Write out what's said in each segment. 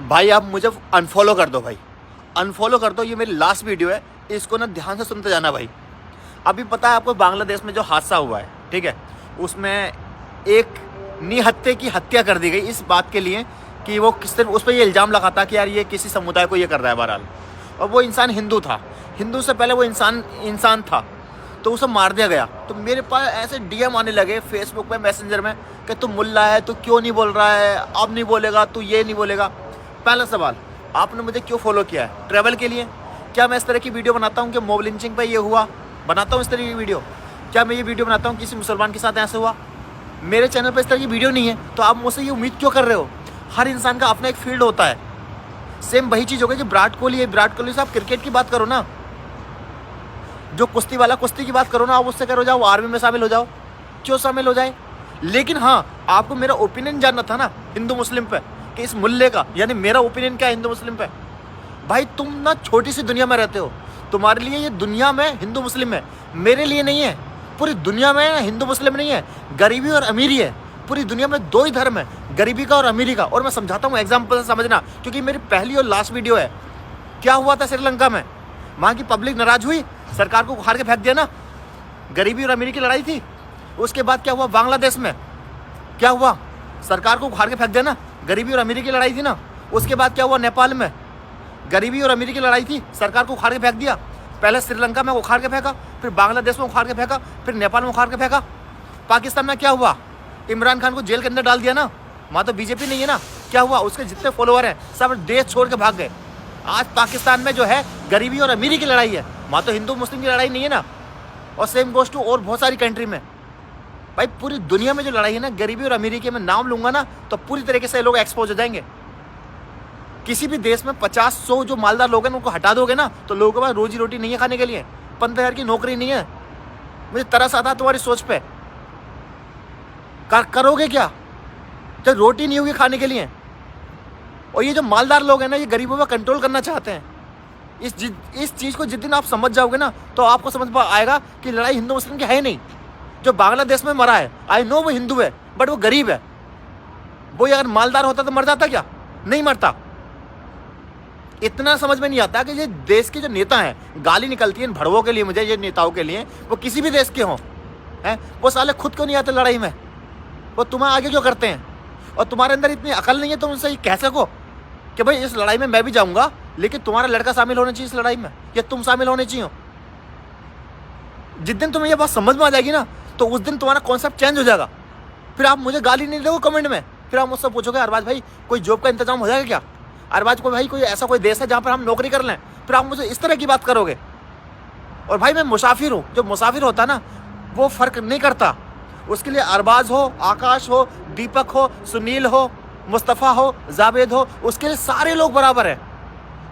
भाई आप मुझे अनफॉलो कर दो भाई, अनफॉलो कर दो। ये मेरी लास्ट वीडियो है, इसको ना ध्यान से सुनते जाना भाई। अभी पता है आपको बांग्लादेश में जो हादसा हुआ है, ठीक है, उसमें एक निहत्थे की हत्या कर दी गई इस बात के लिए कि वो किस तरह उस पर ये इल्ज़ाम लगा था कि यार ये किसी समुदाय को ये कर रहा है बहरहाल। और वो इंसान हिंदू था, हिंदू से पहले वो इंसान था, तो उसे मार दिया गया। तो मेरे पास ऐसे डीएम आने लगे फेसबुक पे, मैसेंजर में, कि तू मुल्ला है, तू क्यों नहीं बोल रहा है, अब नहीं बोलेगा, तू ये नहीं बोलेगा। पहला सवाल, आपने मुझे क्यों फॉलो किया है? ट्रैवल के लिए? क्या मैं इस तरह की वीडियो बनाता हूँ कि मॉब लिंचिंग पे ये हुआ, बनाता हूँ इस तरह की वीडियो? क्या मैं ये वीडियो बनाता हूँ किसी मुसलमान के साथ ऐसे हुआ? मेरे चैनल पर इस तरह की वीडियो नहीं है, तो आप मुझसे ये उम्मीद क्यों कर रहे हो? हर इंसान का अपना एक फील्ड होता है। सेम वही चीज़ हो गई कि विराट कोहली है, विराट कोहली से आप क्रिकेट की बात करो ना, जो कुश्ती वाला कुश्ती की बात करो ना, आप उससे करो जाओ आर्मी में शामिल हो जाओ, क्यों शामिल हो जाए? लेकिन हाँ, आपको मेरा ओपिनियन जानना था ना हिंदू मुस्लिम पे, कि इस मुल्ले का यानी मेरा ओपिनियन क्या है हिंदू मुस्लिम पे। भाई तुम ना छोटी सी दुनिया में रहते हो, तुम्हारे लिए ये दुनिया में हिंदू मुस्लिम है, मेरे लिए नहीं है। पूरी दुनिया में हिंदू मुस्लिम नहीं है, गरीबी और अमीरी है। पूरी दुनिया में दो ही धर्म है, गरीबी का और अमीरी का। और मैं समझाता हूँ एग्जाम्पल से समझना, क्योंकि मेरी पहली और लास्ट वीडियो है। क्या हुआ था श्रीलंका में? वहाँ की पब्लिक नाराज हुई, सरकार को उखाड़ के फेंक दिया ना, गरीबी और अमीरी की लड़ाई थी। उसके बाद क्या हुआ बांग्लादेश में? क्या हुआ? सरकार को उखाड़ के फेंक दिया ना, गरीबी और अमीरी की लड़ाई थी ना। उसके बाद क्या हुआ नेपाल में? गरीबी और अमीरी की लड़ाई थी, सरकार को उखाड़ के फेंक दिया। पहले श्रीलंका में उखाड़ के फेंका, फिर बांग्लादेश में उखाड़ के फेंका, फिर नेपाल में उखाड़ के फेंका। पाकिस्तान में क्या हुआ? इमरान खान को जेल के अंदर डाल दिया ना, वहाँ तो बीजेपी नहीं है ना। क्या हुआ? उसके जितने फॉलोअर हैं सब देश छोड़ के भाग गए। आज पाकिस्तान में जो है गरीबी और अमीरी की लड़ाई है, वहाँ तो हिंदू मुस्लिम की लड़ाई नहीं है ना। और सेम गोज़ टू और बहुत सारी कंट्री में। भाई पूरी दुनिया में जो लड़ाई है ना गरीबी और अमीरी की, मैं नाम लूँगा ना तो पूरी तरीके से लोग एक्सपोज हो जाएंगे। किसी भी देश में 50-100 जो मालदार लोग हैं उनको हटा दोगे ना, तो लोगों के पास रोजी रोटी नहीं है खाने के लिए, 15,000 की नौकरी नहीं है। मुझे तरस आता तुम्हारी सोच पे। करोगे क्या जब रोटी नहीं होगी खाने के लिए? और ये जो मालदार लोग हैं ना, ये गरीबों पर कंट्रोल करना चाहते हैं। इस चीज़ को जिस दिन आप समझ जाओगे ना, तो आपको समझ आएगा कि लड़ाई हिंदू मुस्लिम की है ही नहीं। जो बांग्लादेश में मरा है, आई नो वो हिंदू है, बट वो गरीब है। वो अगर मालदार होता तो मर जाता क्या? नहीं मरता। इतना समझ में नहीं आता कि ये देश के जो नेता हैं, गाली निकलती है इन भड़वों के लिए, मुझे ये नेताओं के लिए, वो किसी भी देश के हों, हैं, वो साले खुद क्यों नहीं आते लड़ाई में? वो तुम्हें आगे क्यों करते हैं? और तुम्हारे अंदर इतनी अकल नहीं है तुम उनसे ये कह सको कि भाई इस लड़ाई में मैं भी जाऊंगा, लेकिन तुम्हारा लड़का शामिल होना चाहिए इस लड़ाई में, या तुम शामिल होने चाहिए। जिस दिन तुम्हें ये बात समझ में आ जाएगी ना, तो उस दिन तुम्हारा कॉन्सेप्ट चेंज हो जाएगा। फिर आप मुझे गाली नहीं दोगे कमेंट में, फिर आप मुझसे पूछोगे अरबाज भाई कोई जॉब का इंतजाम हो जाएगा क्या? अरबाज को भाई कोई ऐसा कोई देश है जहाँ पर हम नौकरी कर लें? फिर आप मुझे इस तरह की बात करोगे। और भाई मैं मुसाफिर हूँ, जो मुसाफिर होता है ना वो फ़र्क नहीं करता। उसके लिए अरबाज हो, आकाश हो, दीपक हो, सुनील हो, मुस्तफ़ा हो, जावेद हो, उसके लिए सारे लोग बराबर हैं।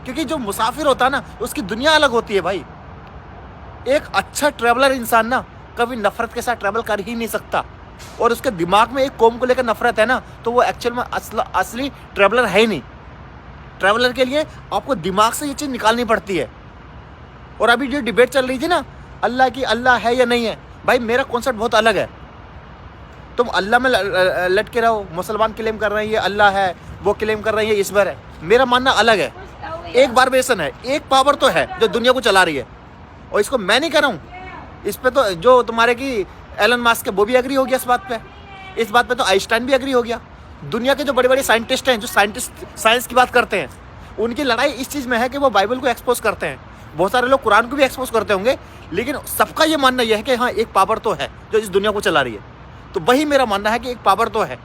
क्योंकि जो मुसाफिर होता है ना उसकी दुनिया अलग होती है भाई। एक अच्छा ट्रैवलर इंसान ना कभी नफरत के साथ ट्रैवल कर ही नहीं सकता। और उसके दिमाग में एक कौम को लेकर नफरत है ना, तो वो एक्चुअल में असली ट्रैवलर है ही नहीं। ट्रैवलर के लिए आपको दिमाग से ये चीज़ निकालनी पड़ती है। और अभी जो डिबेट चल रही थी ना अल्लाह की, अल्लाह है या नहीं है, भाई मेरा कॉन्सेप्ट बहुत अलग है। तुम अल्लाह में लटके रहो, मुसलमान क्लेम कर रहे हैं ये अल्लाह है, वो क्लेम कर रहे हैं ये ईश्वर है। मेरा मानना अलग है। एक बारबेसन है, एक पावर तो है जो दुनिया को चला रही है, और इसको मैं नहीं कर रहा हूँ। इस पे तो जो तुम्हारे की एलन मास्क है वो भी एग्री हो गया इस बात पे तो आइंस्टाइन भी एग्री हो गया। दुनिया के जो बड़े बड़े साइंटिस्ट हैं, जो साइंस की बात करते हैं, उनकी लड़ाई इस चीज़ में है कि वो बाइबल को एक्सपोज करते हैं। बहुत सारे लोग कुरान को भी एक्सपोज करते होंगे, लेकिन सबका ये मानना यह है कि हाँ एक पावर तो है जो इस दुनिया को चला रही है। तो वही मेरा मानना है कि एक पावर तो है।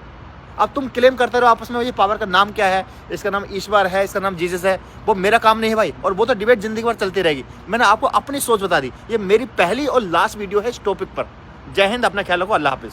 अब तुम क्लेम करते रहो आपस में ये पावर का नाम क्या है, इसका नाम ईश्वर है, इसका नाम जीसस है, वो मेरा काम नहीं है भाई। और वो तो डिबेट जिंदगी भर चलती रहेगी। मैंने आपको अपनी सोच बता दी। ये मेरी पहली और लास्ट वीडियो है इस टॉपिक पर। जय हिंद, अपना ख्याल रखो, अल्लाह हाफिज़।